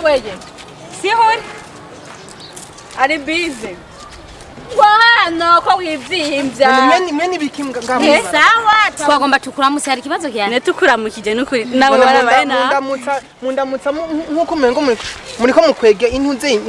weye sihuri ari busy no ko wivyimbya mwe bikimga ngamwe sawa twagomba tukuramutse hari kibazo cyane ne tukuramukije n'ukuri nawe barabaye na mundamutsa nkuko mengo muri ko mukwege intuze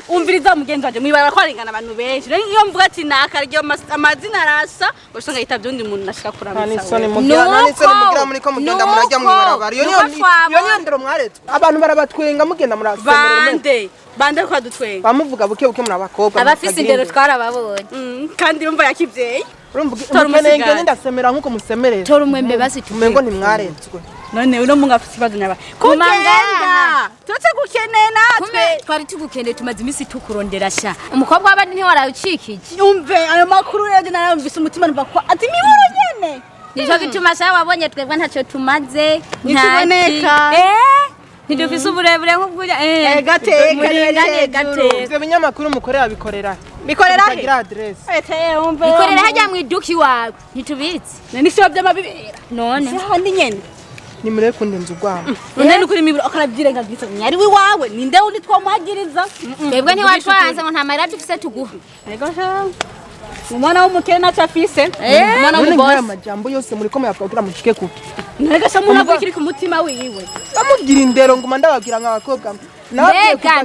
umviriza mugenzi wanje mwibara ko aringana abantu benshi iyo mvuga ati nakaryo amazina arasa usanga yitavye undi muntu nashaka kuramutsa nani mugira muri ko mugenda murajya mwibarabara iyo niyo ndero mwaretse abantu barabatwenga mugenda murasemerera bande kwa dutwenga bamuvuga buke muri abakobwa abafise indero twarababonye kandi urumva yakivyeyi urumva nenge ndasemera nkuko musemerera tora umwembe basi tumengo ntimwaretswe none uno munga afite ikibazo nyaba kumagenda tutse gukeneye natwe twari tugukeneye tumaze imisi tukurondera sha umukobwa w'abandi ntiwarayucikije umve ayo makuru rero narumvise umutima numva ko ati miboro nyene nico gituma sha wabonye twebwe ntacyo tumaze ntiboneka ntidufise uburebure nk'ubwuya gateka ivyo binyamakuru mukorera bikorera bikorera adresse bikorera hajya mu iduki wawe ntitubitse nani sho by'amabibera none handi nyene ni mure kundenza urwamo none n'ukuri mibiro akarabyirengagiza nyari wi wawe ninde undi twamwagiriza twebwe ntiwatwanze ngo nta mahera dufise tuguha yego sha umwana w'umukene naca afise umwana w'umugore amajambo yose muri ko muyavugira mushike kuki nega sha umuntu abikiri ku mutima wiwe bamugira indero nguma ndababwira nk'abakobwa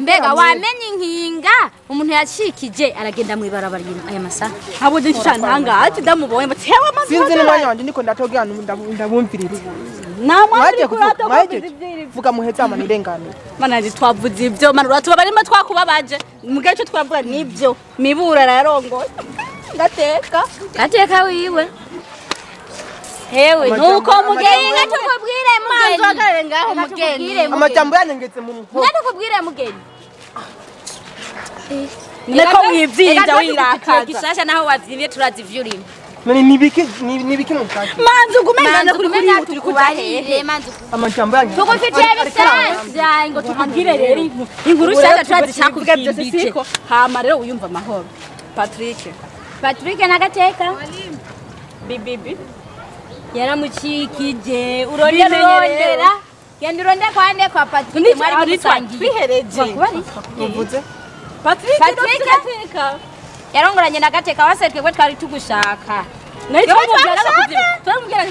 mbega wamenye inkinga umuntu yacikije aragenda mwibarabara aya masaha abo dishantanga ati ndamubonye bati hewe amazi sinzi n'umwanya wanje ndiko ndatogera ndabumviriza namwaje kurata vuga muheza amanirenganira mana twavuze ibyo mana uratuba barimo twakubabaje mugaye cyo twavuga nibyo mibura rarongoye gateka wiwe hewe nuko mugeni ngatukubwire mugeni manzo ngaho mugeni amajambo yanengetse mu muho ngatukubwire mugeni neko wivyinja wirakaza gishasha naho wavyimye turazivyurima nibiki mutaki manzo gumengana kuri kubahehe manzo amajambo yanyu tukufitiye bisasha ngo tukubwire rero inkuru shaka turazishaka siko hama rero uyumva amahoro Patrick na gateka bibi yaramucikije urondera yandi uronde kwande kwa Patrick mwari gusangiye bihereje uvuze Patrick yarongoranye na gateka wasetwe kwe twari tugushaka nahita twamubwira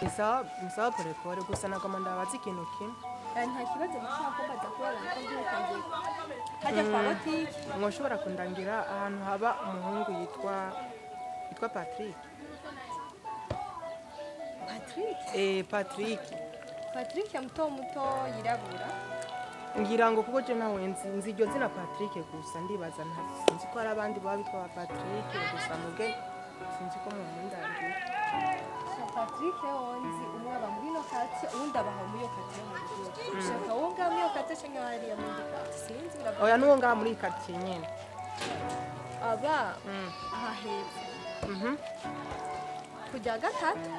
Msa pole gusa nakomanda abazi ikintu kimwe nta kibazo cy'akomba dakora kandi utangiye hajya kwa botike mwoshobora kundangira ahantu haba umuhungu yitwa Patrick Patrick muto yirabura ngira ngo kuko je nawe nzi iryo zina Patrick gusa ndibaza nzi ko ari abandi baba bitwa Patrick gusa muge sinzi ko mu ndangira Patrick onzi umwe aba muri no kati undi abaho muri yo kati ushaka wonga muri yo kati cyangwa hari ya muri kati sinzi biravuga oya nuwo nga muri kati nyene aba aha hepfo kujya gatatu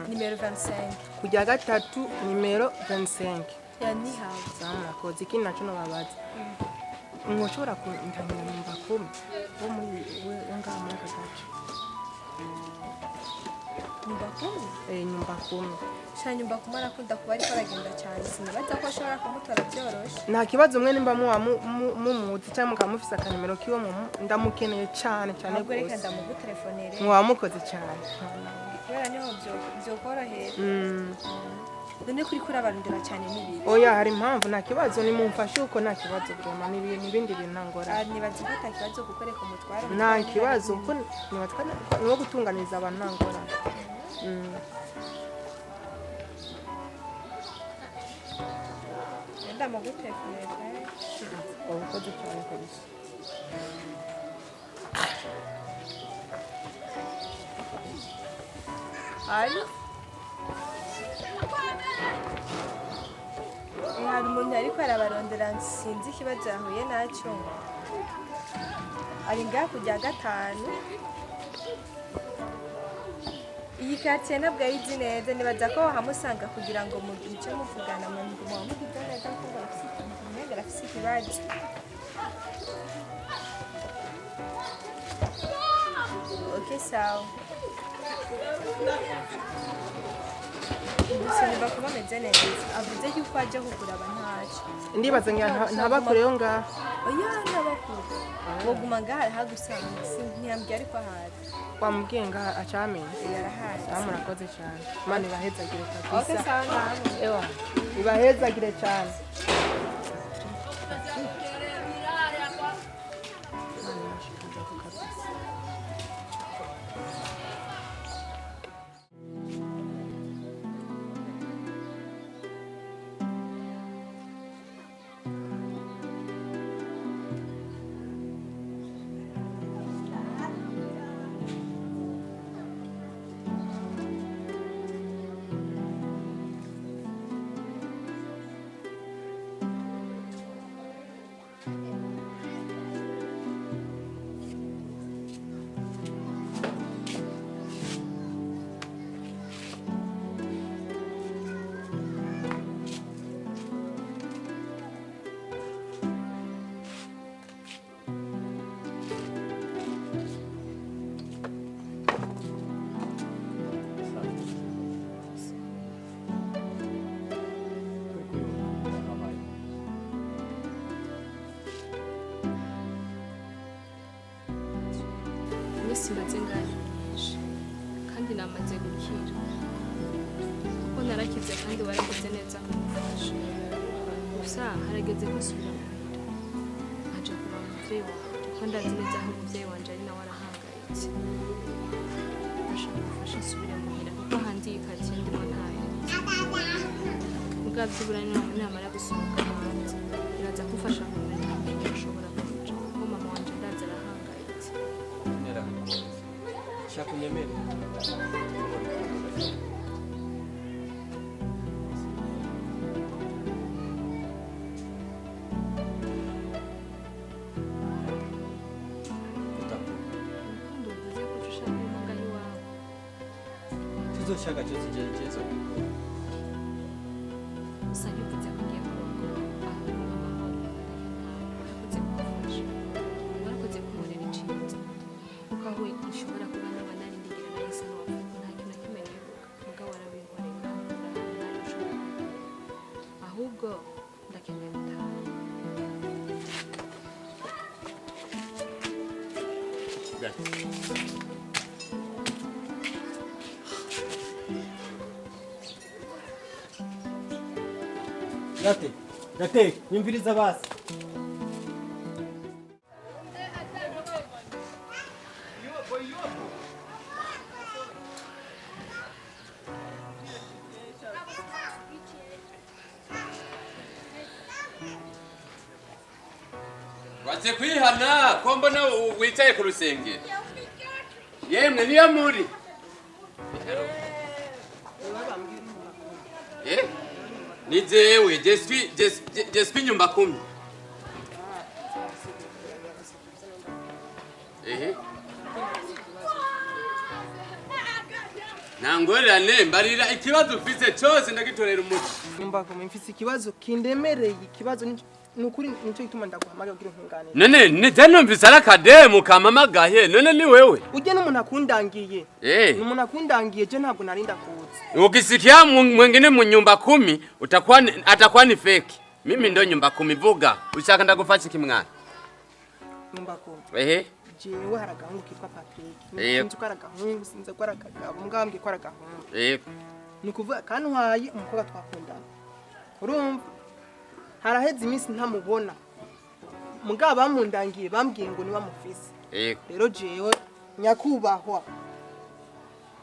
nimero 25 kujya gatatu nimero 25 ya nihawe kozi kini naco no babaza mwoshobora kundangira numva kumi wo muri wonga muri kati nyumba kumi sha nyumba kumara kunda kuba ariko aragenda cyane sinibaza ko ashobora kumutora byoroshe nta kibazo mwe nimba mumuzi cyangwa mukamufisa akanimero kiwo ndamukeneye cyane ubwo reka ndamugutelefonere mwamukoze cyane kubera niho byo korohera none kuri abarundira cyane n'ibintu oya hari impamvu nta kibazo ni mumfashe uko nta kibazo bwema n'ibindi bintu ntangora nibaza ko nta kibazo gukoreka umutwaro nta kibazo kuko niwo gutunganiza abantu ntangora ndamugutelefonere ukoze cyane kabisa Allo hari umuntu ariko arabarondera sinzi ikibazo yahuye nacyo ari ngaha kujya gatanu iyi katiye nabwo ayizi neza nibaza ko wahamusanga kugira ngo mugice muvugana mu ngo mugize neza ko bafite ikibazo Okay, sawa. Gusa kuba ameze neza avuze yuko ajya kukuraba ntacyo ndibaza ntabakureyo ngaha oya ntabakure woguma ngaha hagusanga ntiyambwiye ariko ahari wamubwiye ngaha acamenye yarahari murakoze cyane imana ibahezagire kabisa okay sawa ewa ibahezagire cyane simaze ngaje kandi namaze gukira kuko narakize kandi warakoze neza kumufasha gusa harageze ko subira muhira nkaja kuraba umuvyeyi wawe kuko ndazi neza aho umuvyeyi wanje ari nawe arahangayitse ashaka gufasha nsubire muhira kuko hanze yikatiye ndimo ntahetse mugabo vyibura namara gusohoka hanze biraza kumfasha kumenya aho ashobora kuja kuko mama wanje ndazi arahangayitse Shaka unyemere. Tuzoshaka cyose cyerekezo. Usanyuze kugiye kuko aho mama warakoze kumufasha. Warakoze kumurera icinze. Kuko aho ishobora kuba n'abanani ndigira nahise n'abavuga nta kintu kimenye mugabo warabinkorera ahubwo ndakeneye gutaha. Gate, nyumviriza basi. Waze kwihana ko mbona wicaye ku rusenge. Yemwe niyo muri. Ni jewe, je suis nyumba 10. Nangorane mbarira ikibazo ufite cyose ndagitorera umuti. Nyumba 10 mfise ikibazo kindemereye ikibazo nukuri nico gituma ndaguhamagaye kugira nkunganire. None nije numvise arakademu kamamagaye none ni wewe. Uje n'umuntu akundangiye. N'umuntu akundangiye je ntabwo narinda kuza. Ukisikia mwingine mu nyumba 10 atakuwa ni fake. Mimi ndo nyumba 10 vuga. Ushaka ndagufasha kimwana. Nyumba 10. Jewe haragahungu kitwa Patrick. Sinzi ko aragahungu sinzi ko aragabo mugambye ko aragahungu. Nukuvuga kandi uhaye umukobwa twakundana. Urumva? Haraheze iminsi ntamubona. Mugabo bamundangiye bambwiye ngo ni wamufise. Rero jewe nyakubahwa.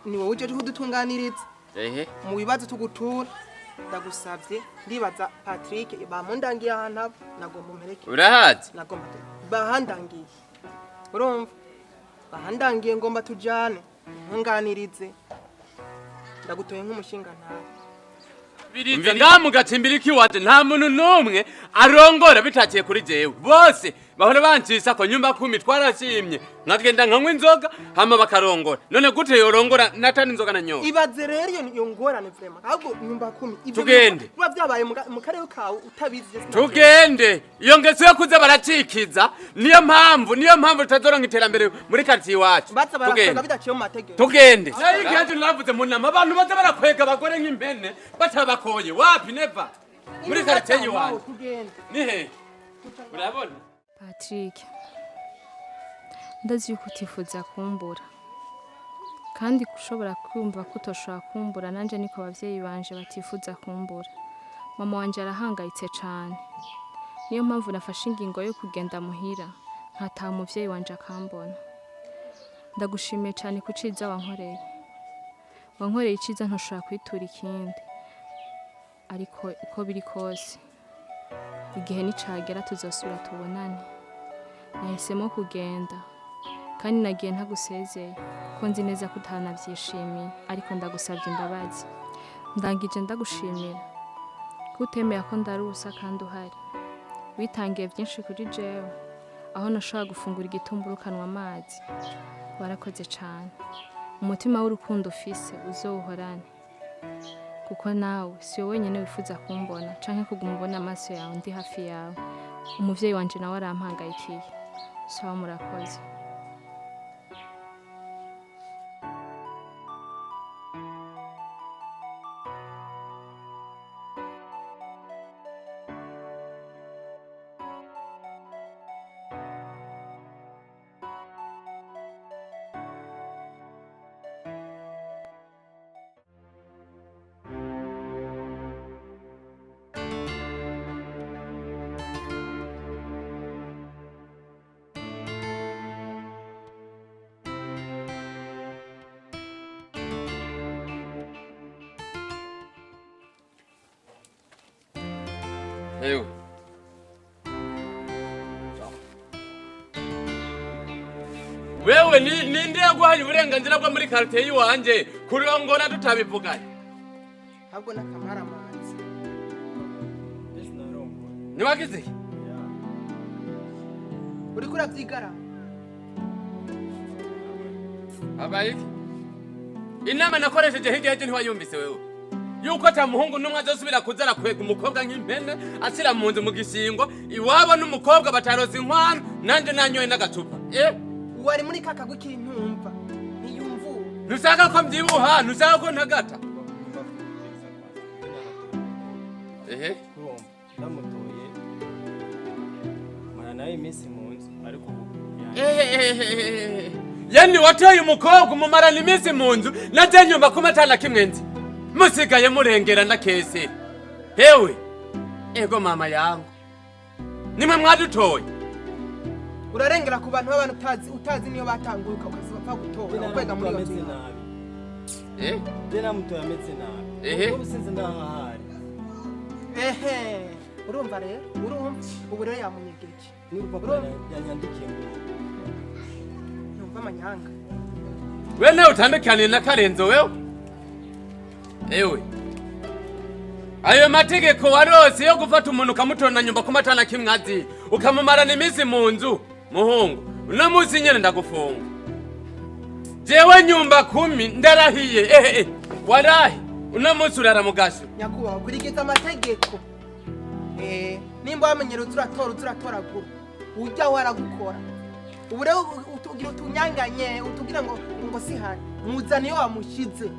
Ni wowe uje kudutunganiriza. Mu bibazo tugutura ndagusabye ndibaza Patrick bamundangiye ahantu nagomba umpereke. Urahazi? Nagomba bahandangiye. Urumva? Bahandangiye ngomba tujane ntunganirize. Ndagutoye nk'umushinga ntawe. Biriza ngamu gacimbira ikiwaje nta muntu numwe arongora bitakiye kuri jewe bose bahora bancisa ko nyumba 10 twarashimye nkagenda nkanywa inzoga hama bakarongora none gute yorongora natani inzoga na nyoka ibaze rero iyo ngorane vraiment ahubwo nyumba 10 tugende kuba byabaye mu karere kawe utabizi tugende iyo ngeso yo kuza baracikiza niyo mpamvu tutazoronka iterambere muri quartier iwacu tugende bidaciye mu mategeko tugende nayo igihe navuze mu nama abantu baza barakwega abagore nk'impene batabakoye wapi neva muri quartier iwacu tugende nihe urabona Patrick, ndazi yuko utifuza kumbura kandi ushobora kumva ko utoshobora kumbura nanje niko abavyeyi banje batifuza kumbura. Mama wanje arahangayitse cane, niyo mpamvu nafashe ingingo yo kugenda muhira nkataha umuvyeyi wanje akambona. Ndagushimiye cane ku ciza wankoreye iciza ntoshobora kwitura ikindi, ariko uko biri kose igihe nicagera tuzosubira tubonane. Nahisemo kugenda kandi nagiye ntagusezeye kuko nzi neza ko utanavyishimiye, ariko ndagusabye imbabazi. Ndangije ndagushimira ko utemera ko ndarusa kandi uhari. Witangiye byinshi kuri jewe, aho nashobora gufungura igitumburu kanwa amazi. Warakoze cane. Umutima w'urukundo ufise uzowuhorane, kuko nawe si wowe wenyine wifuza kumbona canke kuguma ubona amaso yawe ndi hafi yawe. Umuvyeyi wanje nawe arampangayikiye. Sawa, murakoze. Eyo. Wewe ninde yaguhaye uburenganzira bwo muri quartier yiwanje kurongora tutabivuganye? Ahubwo nakamara amazi. Niwagize? Uri kuravyigara? Abaye. Inama nakoresheje hirya yeje ntiwayumvise wewe. Yuko atamuhungu numwe azosubira kuzara kwega umukobwa nk'impene asira mu nzu mu gishingo iwabo n'umukobwa bataroza inkwano nanje nanyoye n'agacupa. Wari muri kakagwe kintumva. Niyumvu. Nusaka ko mbyibuha, nusaka ko ntagata. Ndamutoye. Mara nayo iminsi mu nzu ariko yani watoye umukobwa umumarana iminsi mu nzu naje nyumba kumatana kimwenzi. Musigaye murengera na kese. Hewe. Ego mama yangu. Nimwe mwadutoye. Urarengera ku bantu b'abantu utazi niyo batanguruka ukazipfa gutora kwega muri yo nzira. Dena mutoya ameze nabi. Ubu sinzi ndahahari. Urumva rero? Ubu rero yamunyegeje. Ni urupapuro yanyandikiye ngo. Numva amanyanga. We nawe utandukanye na Karenzo wewe? Ewe. Ayo mategeko warose yo gufata umuntu ukamutona nyumba kumatana kimwazi ukamumarana iminsi mu nzu muhungu uno munsi nyene ndagufunga. Jewe nyumba 10 ndarahiye warahi uno munsi urara mugasho. Nyakubaho kurigiza amategeko. Nimba wamenyera uzuratoragura ujya waragukora. Ubu rero utugira utunyanganye utugira ngo sihari muzaniyo wamushize.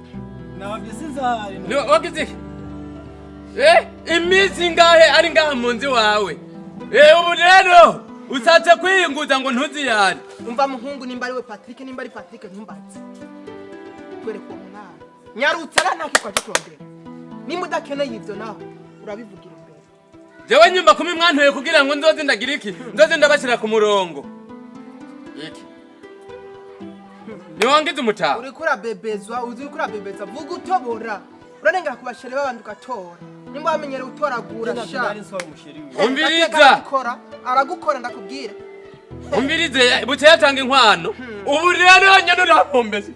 Nabavye sinzahari. Ni wagize? Imizi ngahe ari ngaha mu nzi wawe. Ubu rero usatse kwiyunguza ngo ntuzi yari. Umva muhungu nimba ari we Patrick nimba ari Patrick ntumbatse. Kwere ko mwana. Nyarutse ara ntakikwa cyondera. Nimba udakeneye ivyo naho urabivugira imbere. Jewe nyumba 10 mwantoye kugira ngo nzoze ndagira iki? Nzoze ndabashira ku murongo. Iki. Niwangize umutaha. Uri kura bebezwa, uzi kura bebeza vuga utobora. Urarengera kubashere babandi ugatora. Nimba wamenyere utoragura sha. Umviriza. Aragukora ndakubwira. Umvirize bucyatanga inkwano. Ubu rero nyene urampombeje.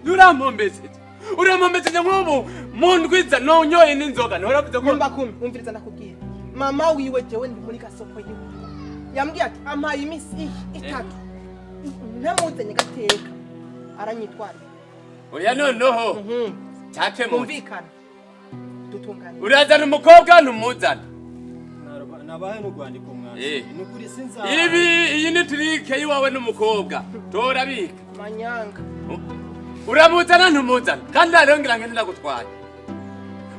Urampombeje nk'ubu mu ndwiza nonyoye n'inzoga. Nhoravuze ko Nyumba 10 umviriza ndakubwira. Mama wiwe jewe ndi muri kasoko yiwe. yambwiye ati ampaye imisi itatu ntamuzanye gateka aranyitwara oya noneho cyake mumvikana dutunganye urazana umukobwa ntumuzana nabahe n'urwandiko mwanzi nukuri sinza iyi ni trike yiwawe n'umukobwa tora bika manyanga uramuzana ntumuzana kandi arongera ngende ndagutwaye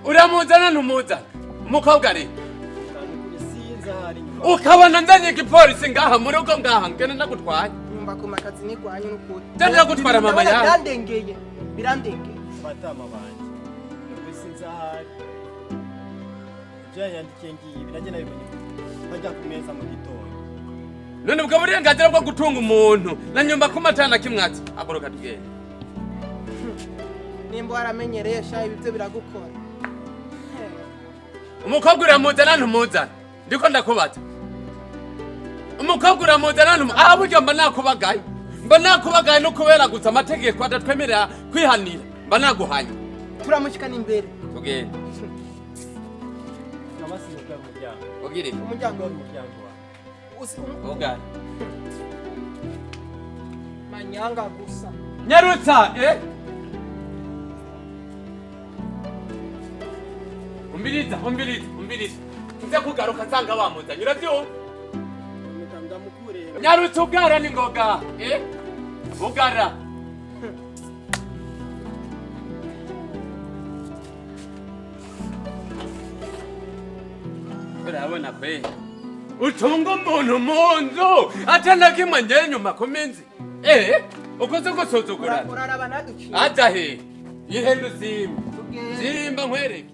uramuzana ntumuzana umukobwa ari nukuri sinza hari ukabona nzanye igipolisi ngaha mu rugo ngaha ngende ndagutwaye nyumva ko makazi nigwanye n'ukuri ndenda gutwara mama yawe birandengeye batama banje nukuri sinza hari yandikiye ngiye biragena bibonye bajya kumeza mu gitondo none ubwo burenganzira bwo gutunga umuntu na nyumba ko matana kimwatsi agoroka tugende nimba waramenyereye sha ibyo biragukora umukobwa uramuzana ntumuzana ndiko ndakubaza umukobwa uramuzana ntumuzana buryo mba nakubagaye no kubera gusa amategeko adatwemerera kwihanira mba naguhanye turamushikana imbere tugende Ogiri. Umuryango Ogari. Manyanga gusa. Nyarutsa, Umbiriza. Nze kugaruka nsanga wamuzanye uravyo? ndamukure. Nyarutsa ugara ni ngoga, Ugara. Urabona kwe utunga umuntu mu nzu atana kimwe njye nyuma ku minsi ukoze gusuzugurana uraraba naduciye aja he ihendo zimba nkwereke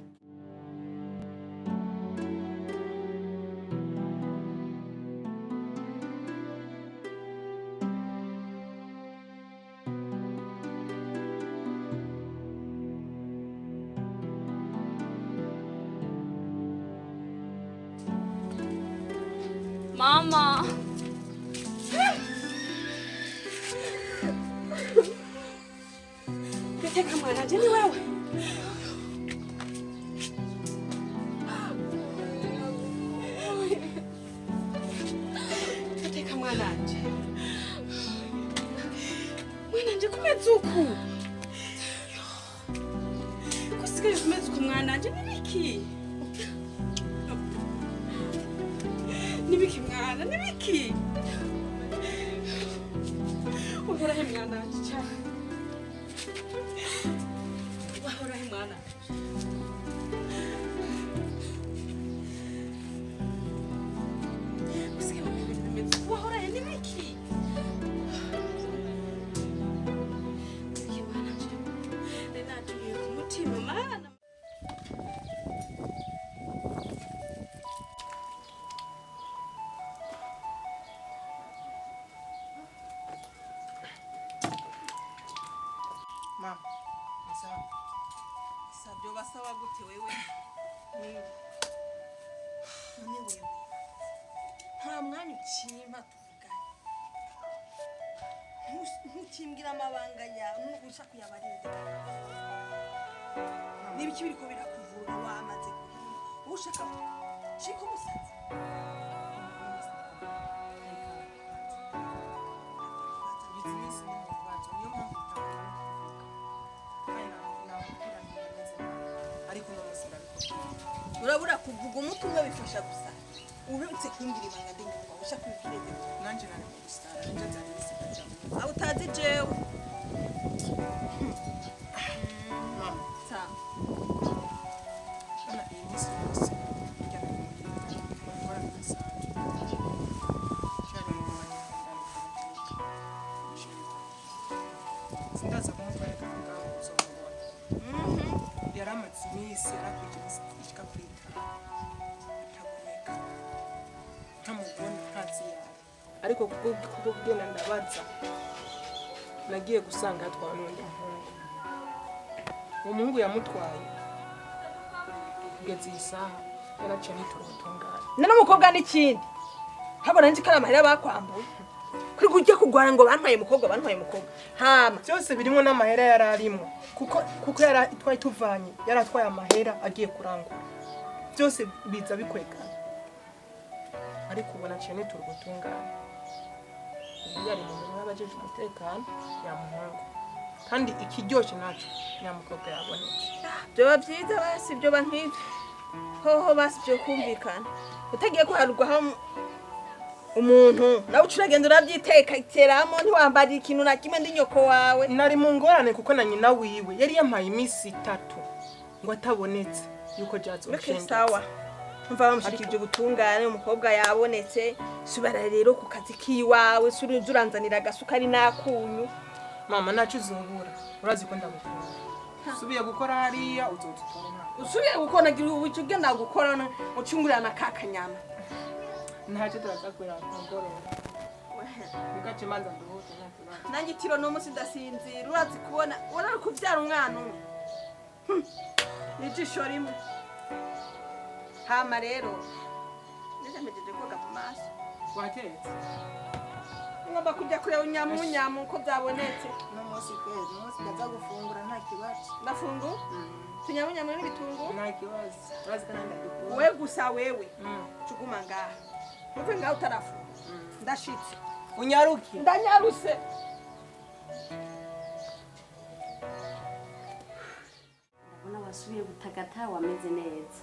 Mama. Gateka mwana je ni wewe. Gateka mwana je. Mwana je kumezuku. Kusigaye kumezuku mwana je nibiki? Nibiki mwana nibiki? Uhorahe mwana cyane. Uhorahe mwana. Usigaye kumeze uhorahe nibiki? Nibiki mwana cyane. Nena tuye ku mutima mwana. Mama, sawa. Sabyo basaba gute wewe? None wewe. Nta mwanya ukimpa tuvugane. Ntukimbwira amabanga yawe n'ugusha kuyabarinda. Nibiki biriko birakuvura wamaze kuhima. Ushaka chiko musaza. Urabura kuvuga umutumwe bifasha gusa. Uretse kumbwira ibanga ndi nyuma ushaka kubwireze. Nanje nari gusara nje nzanye bisika. Aho utazi jewe. Mama, Sawa. ana iyi misi yose njya gukora akazi. Cyane mu sindaza kumutwereka ngaho uzomubona. Yaramatse imisi yarakwije ishika kwita. Taboneka. Ntamubona ntazi yawe. Ariko kubwo kugenda ndabaza nagiye gusanga atwara n'undi muhungu. Uwo muhungu yamutwaye kugeza iyi saha yaraciye nitubutungane. Nana umukobwa n'ikindi. Habona nzi kana mahera bakwambuye. Kuri kujya kugwara ngo bantwaye umukobwa. Hama. Byose birimo n'amahera yararimo. Kuko yaratwaye tuvanye, yaratwaye amahera agiye kurangura. Byose biza bikwekana. ariko ubona cyane turugutungana ubu yari mu mirimo y'abajeje umutekano yamuhungu kandi ikiryoshye nacyo nyamukobwa yabonetse byoba byiza basi byo bank'ibyo hoho basi byo kumvikana utagiye kuharugwaho umuntu nawe ucuragenda urabyitekeramo ntiwambara ikintu na kimwe ndi nyoko wawe nari mu ngorane kuko na nyina wiwe yari yampaye iminsi 3 ngo atabonetse yuko jazz ushenge sawa mva bamushikije ubutungane umukobwa yabonetse subara rero ku kazi kiwawe suranzanira agasukari nakunyu mama nacu uzobura urazi ko ndagukunda subiye gukora hariya uzotutwara nta usubiye gukora nagira ubucyo ugenda gukora ucungurana kakanyama ntacyo turazakwira ngorora mugace manza nduhuze nta nanjye tiro no musi ndasinzira urazi kubona urari kuvyara umwana umwe ijisho rimwe hama rero ndamejeje koga mu maso watetse ngomba kujya kureba unyamu uko byabonetse no munsi kwezi munsi ndaza gufungura nta kibazo ndafungu tunyamunyamu n'ibitunguru nta kibazo urazi ko nanda dukura we gusa wewe cuguma ngaha uve ngaho utarafunga ndashitse unyaruki ndanyaruse ndabona wasubiye gutagata wameze neza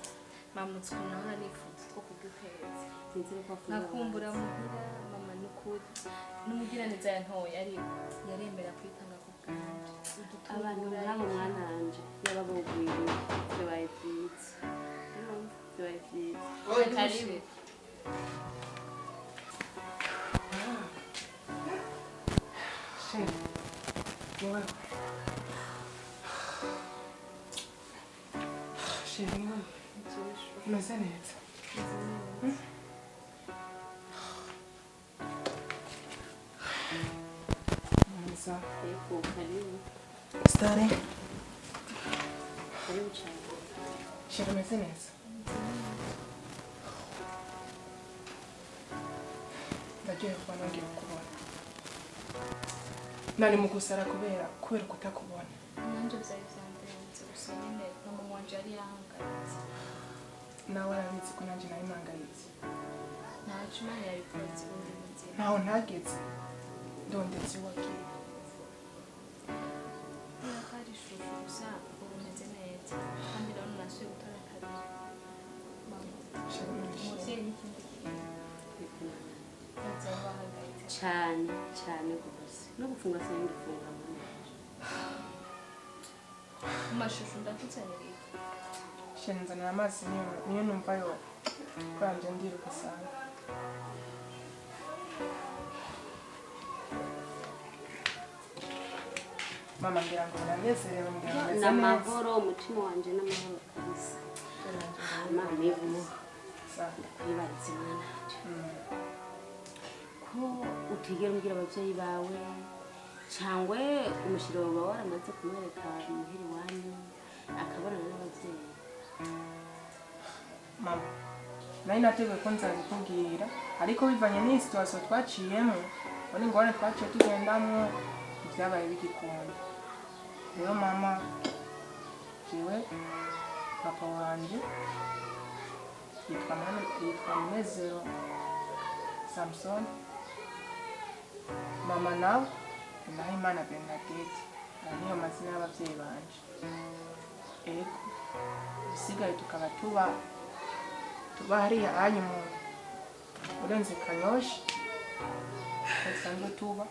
mamutse naho nifuza ko kuguteza sinzire ko afunga nakumbura muhira mama nukuri n'umugiraneza yantoye ari yaremera kwitanga ku bwanjye abantu nk'abo mwananje yababogwiye byabaye byiza byabaye byiza wowe karibu Wow. Chérie, umeze neza. Mwiza. yego karibu Stare. karibu cyane Chérie, umeze neza. Ndagiye kuba nongeye kubona. Nari mu gusara kubera kutakubona. nanjye byari byandenze gusa nyine mama wanje yari yahangayitse Nawe arabizi ko nanjye nari mpangayitse. ntacyo imana yabikoze ubundi mu nzira Ntaho ntageze. Ndondetse wagiye. kubera ko ari ishusho gusa ubu meze neza kandi rero nasuye gutora kabiri mama umubyeyi n'ikindi kintu bazaba bahangayitse cyane cyane rwose no gufungura se ndifungura mu mu mashusho ndakutsaniriye Shenizanira amazi niyo numva yo kwanje ndiruka sana. Mama ngira ngo ndanezerewe ngira ngo meze neza. n'amahoro umutima wanje n'amahoro kabisa mama ivu ndakwibaritse mwananje ko utigera umbwira ababyeyi bawe cyangwa umushyira wawe waramaze kumwereka muhiri wanyu akabonana n'ababyeyi Mama nari nateguye ko nzabikubwira ariko bivanye n'iyi situation twaciyemo ubona ingorane twaciye tugendamwo ibyabaye bigikunda rero mama jewe papa wanje yitwa Munezero Samson mama nawe Nahimana Bernadette niyo mazina y'ababyeyi banje ego bisigaye tukaba tuba hariya hanyu mu urenze Kanyoshi dusanzwe tuba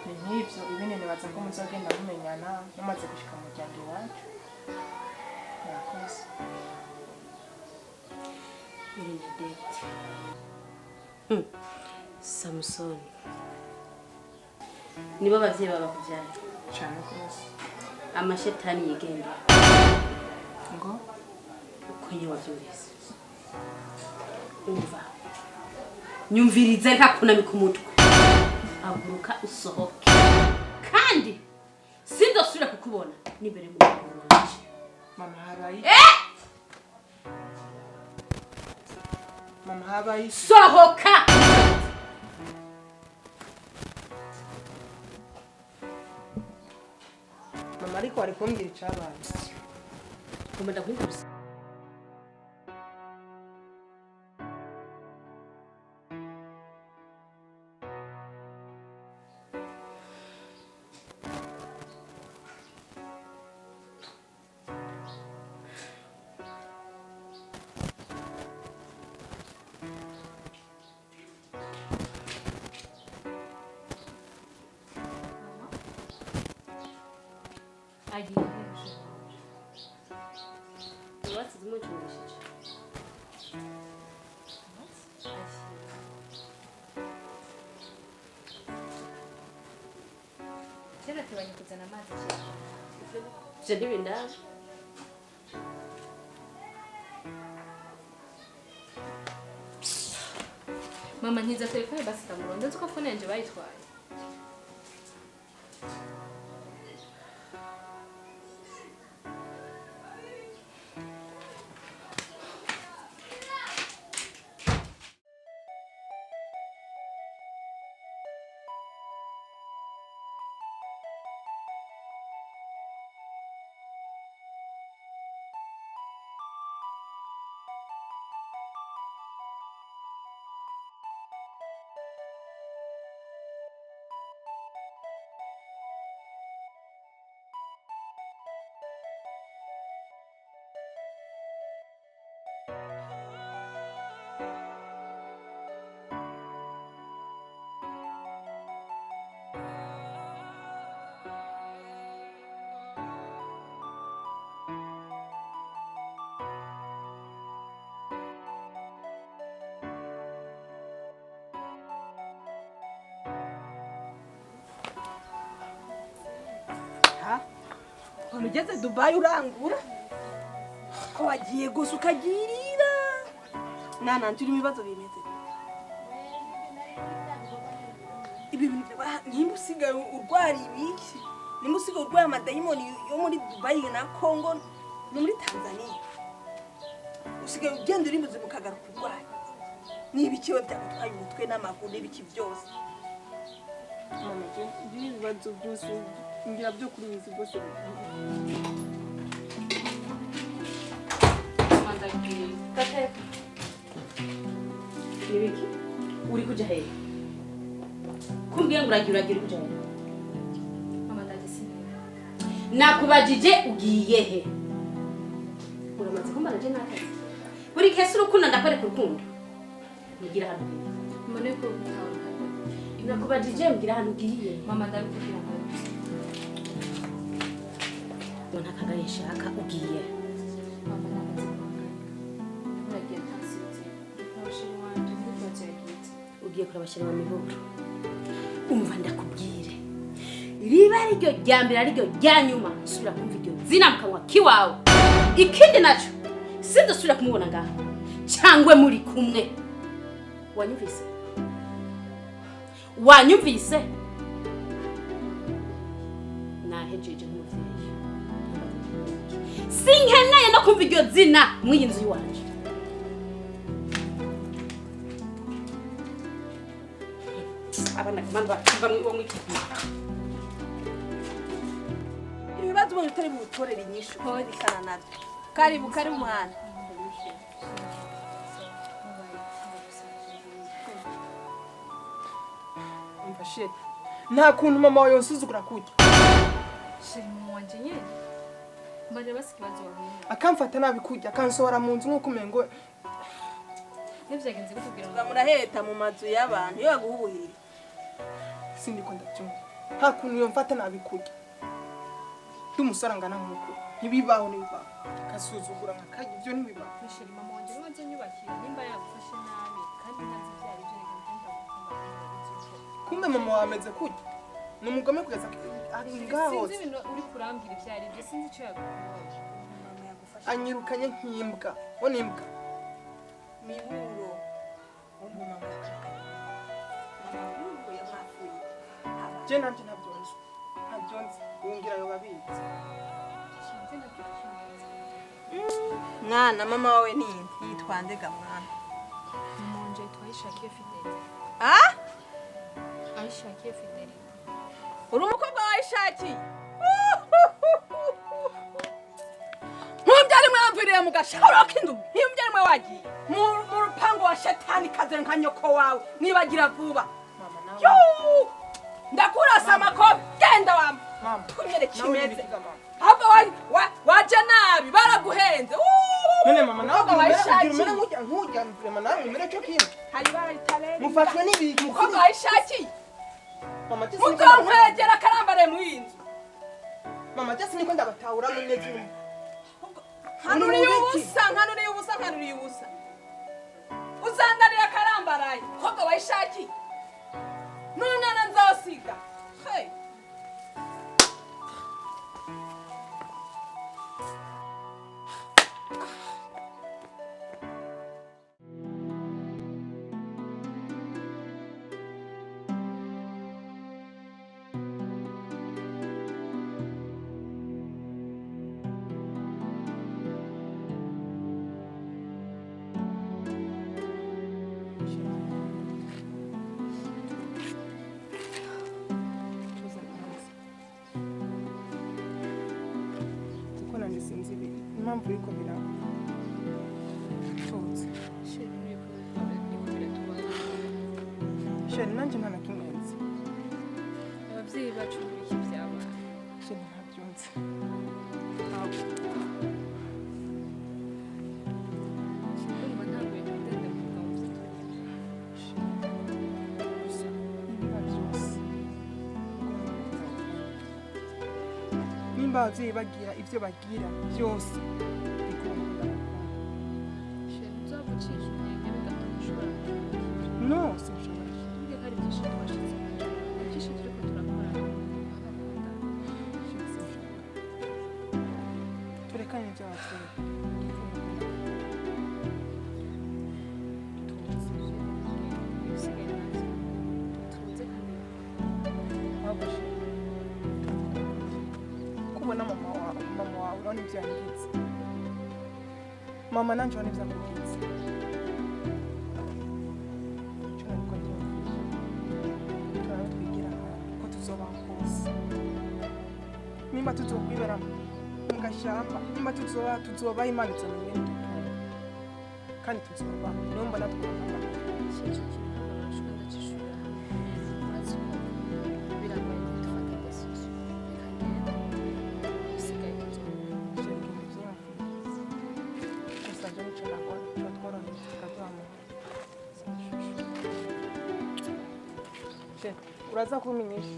ni nk'ibyo ibindi nibaza ko muzagenda mumenyana mumaze gushika mu muryango iwacu murakoze Bernadette Samson nibo abavyeyi babakubyara cyane rwose amashetani yigendera ngo uko nyewavyumvise umva nyumvirize ntakunami ku mutwe haguruka usohoke kandi sindosubira kukubona n'imbere mu rugo wanje mama habaye sohoka mama ariko ari kumbwira icabaye kumenda kwikurusa umucungishije kera tubanye kuzana amazi ivyo ntibindaba mama ntiza telefone basi kamuronda nzi ko fone yanje bayitwaye ugeze Dubai urangura ko wagiye gusa ukagirira nanje uri ibibazo bimeze ibi bintu nimba usigaye urwara ibiki nimba usigaye urwaye amadayimoni yo muri Dubai na Congo no muri Tanzania usigaye ugenda uri muzima ukagaruka urwaye nibikiwe byagutwaye umutwe n'amaguru n'ibiki byose mama ibibazo byose ngira byo kuri wizi bose nibiki uri kuja hehe kumbwira ngo uragira kuja hehe mama ndagisinye nakubajije ugiye he uramaze kumbana je nakazi buri kese urukundo ndakwereka urukundo nigira hano mbone ko utaha nakubajije ugira hano ugiye mama ndabikubwira ngo none akagare shaka ugiye mama namaze uragiye ntasinze ntabashiri wanje ntibazo yagize ugiye kurabashira mu miburo umva ndakubwire riba ari ryo ryambere ari ryo ryanyuma subira kumva iryo zina mukanwa kiwawe ikindi naco sindosubira kumubona ngaha cyangwe muri kumwe wanyumvise nahejeje nk'umuvyeyi sinkeneye no kumva iryo zina mw'iyi nzu yiwanje abana kamanda bakiva mwiwo mwikima ibibazo ubona utari butorera inyishu bikana nabyo karibu mwana shit nta kuntu mama wawe yonsuzugura kurya shiri mu wanje nyene mbaje basikibazo wahuye akamfata nabi kurya akansohora mu nzu nkuko umengo nivyagenze gutubwira ngo muraheta mu mazu y'abantu iyo baguhubuhira sindiko ndabyumva nta kuntu yomfata nabi kurya tumusara ngana nkuko ntibibaho kasuzugura nkakajya ibyo ntibibaho shiri mama wanje niwaje nyubakira nimba yagufashe nabi kandi ntazi vyari byo reka ngenda kumbe mama wameze kurya ni umugome kugeza ngaho sinzi ibintu uri kurambwira ivyari byo sinzi icyo yagukoze mama yagufashe anyirukanye nk'imbwa one imbwa miburo umuntu amukaka mama yamafuye je nanje ntabyonze wongira yo babitse mwana mama wawe ninde yitwa ndega mwana mama wanje twayishakiye Fideli ayishakiye Fideli uri umukobwa wayishakiye ntumbyari mwamviriye mu gashahuro k'indu ntumbyari mwe wagiye mu rupangu wa shetani kaze nka nyoko wawe nibagira vuba ndakurasa amakobe genda wamba tunyere kimeze ahubwo waje nabi baraguhenze none mama nawe umere nkujya mama nawe umere cyo kimwe hari baritabere mufashwe n'ibiki umukobwa wayishakiye mama tese mutonkwegera karambare mwinzu mama tese niko ndabatahura mu nezi hano uri ubusa nkanuriye ubusa nkanuriye ubusa uzandarira akarambaraye koga wayishaki nunana nzosiga hey impamvu yuko biraba tuzi sheri nanjye nta na kimwe nzi ababyeyi bacu muri iki byabaye sheri ntabyo nzi ndumva ntabwo yitende kuvuga mu nimba ababyeyi bagira ibyo bagira byose no sinshobora turekanye ibyo ababyeyi kubona mama wawe urabona ibyo yangiritse mama nanjye urabona ibyo yangiritse nimba tuzokwibera mu gashyamba nimba tuzoba imanitse mu bindi dutunga kandi tuzoba niyo mbona twumva uraza kumenyesha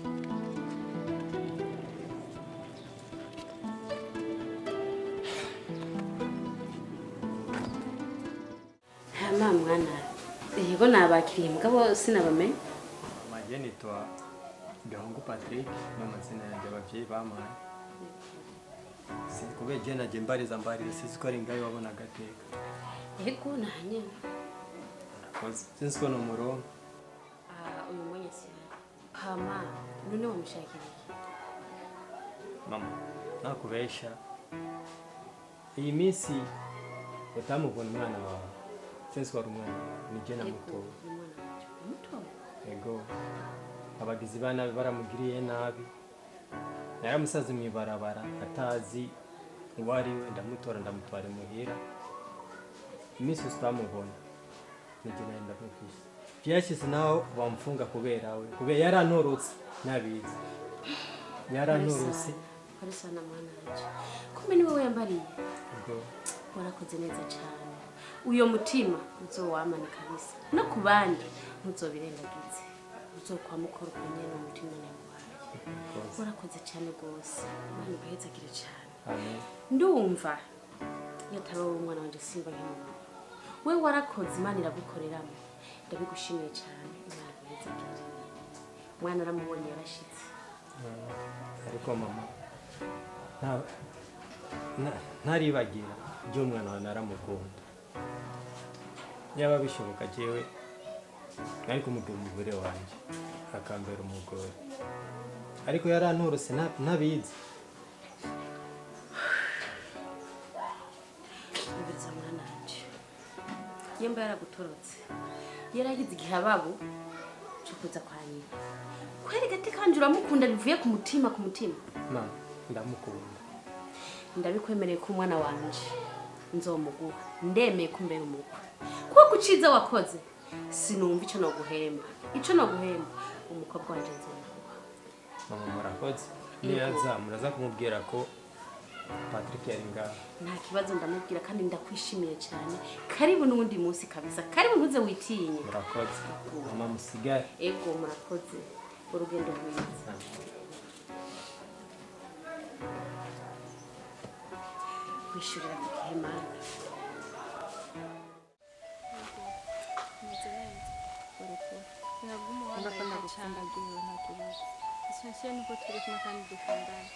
hama mwana yego nabakiriye mugabo sinabamenye Maje nitwa Gahungu Patrick n'amazina yanjye abavyeyi bamaye Sikube je naje mbariza sinzi ko ari ngayo wabona Gateka yego nanye sinzi ko numuro uyu mwenye si hama none wamushakira mama nakubesha iyi minsi utamubona umwana wawe sinzi ko ari umwana ni je na muto ego abagizi banabi baramugiriye nabi naramusaze mwibarabara atazi uwariwe ndamutora ndamutwara muhira iminsi utamubona nije naenda kwifisha byashyize naho bamfunga kubera we kubera yarantorotse nabizi yarantorotse ari sana mwana wanje kumbe ni wowe yambariye ego warakoze neza cyane uyo mutima uzowamana kabisa no kubandi ntuzobirengagize uzokwamukora ukunye no mutima naguhaye warakoze cyane gose mwana bahetse akire cyane amen ndumva yataba umwana wanje simba nk'umuntu we warakoze imana iragukoreramo ndabigushimiye cyane imana bahetse akire mwana aramubonye yarashitse ariko mama ntaribagira by'umwana wawe naramukunda yaba bishoboka jewe nari kumubwira umugore wanjye akambera umugore ariko yarantorose ntabizi ubeza mwana wanje yemba yaragutorotse yaragize igihe ababo cyo kuza kwa nyina kweri Gateka uramukunda bivuye ku mutima mama ndamukunda ndabikwemereye ko umwana wanje nzomuguha ndemeye kumbera umukwe kuko kuciza wakoze sinumva icyo noguhemba umukobwa wanje nzomuguha mama murakoze niyaza muraza kumubwira ko Patrick yari ngaho nta kibazo ndamubwira kandi ndakwishimiye cyane karibu n'undi munsi kabisa karibu ntuze witinye murakoze mama musigare ego murakoze urugendo rwiza kwishurira ku gihemana ntabwo umuhanda ndakunda ariko cyane gukunda gihe nta kibazo ishyashya nuko turi kumwe kandi dukundana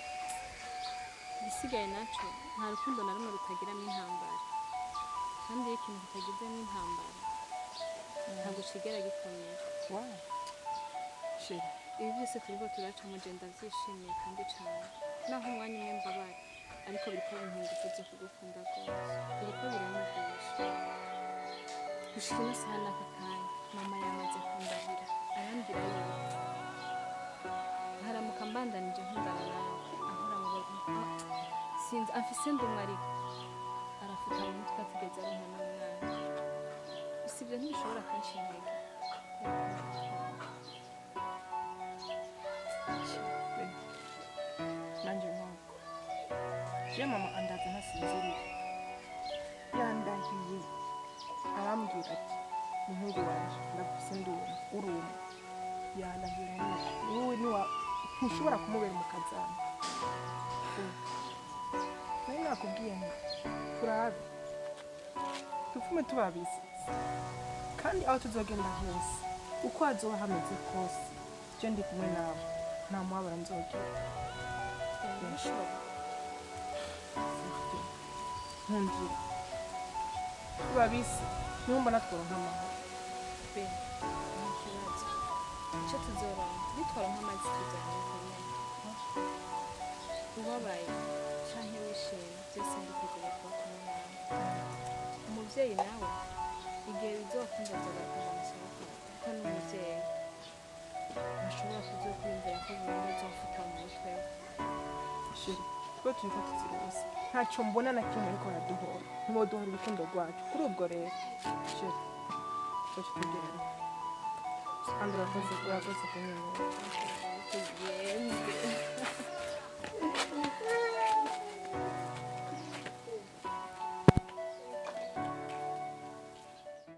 igisigaye naco nta rukundo na rumwe rutagiramo intambara kandi iyo ikintu kitagizemo intambara ntabwo kigera gikomera wow sheri ibi byose turiko turacamo je ndavyishimiye kandi cane naho umwanya umwe mbabara ariko biriko bintunguka zo kugukunda rwose biriko biranyigisha gushika ino saha n'aka kanya mama yamaze kundahira arambwira yuko haramuka mbandanije nkundana nawe ahora mu sinzi afise ndumwe ariko arafuta mu mutwe atigeze aronka n'umwana usibye ntibishobora kenshi intege nanjye ntabwo je mama andaza ntasinziriye yandahiye arambwira ati muhungu wanje ndavuse ndumva urumva yandahiye wowe ntushobora kumubera umukazana nayo nakubwiye nti turabe dupfume tubabisi kandi aho tuzogenda hose uko hazoba hameze kose je ndi kumwe nawe nta muhabara nzogera nkundira tubabisi niho mbona tworonka amahoro be nta kibazo icyo tuzoronka nitwaronka amazi tuzajya kumenya ubabaye canke wishimye byose nditeguye kuba kumwe nawe umuvyeyi nawe igihe bizokunda azogakunda amasaba kuko n'umuvyeyi ntashobora kuzokwiyumvira ko burundu azofuta mu mutwe we sheri twe turiko tuzirose ntacyo mbona na kimwe ariko baraduhora ntiboduhora urukundo rwacu kuri ubwo rero sheri cyo tugerera kandi urakoze kunyenyera tugenze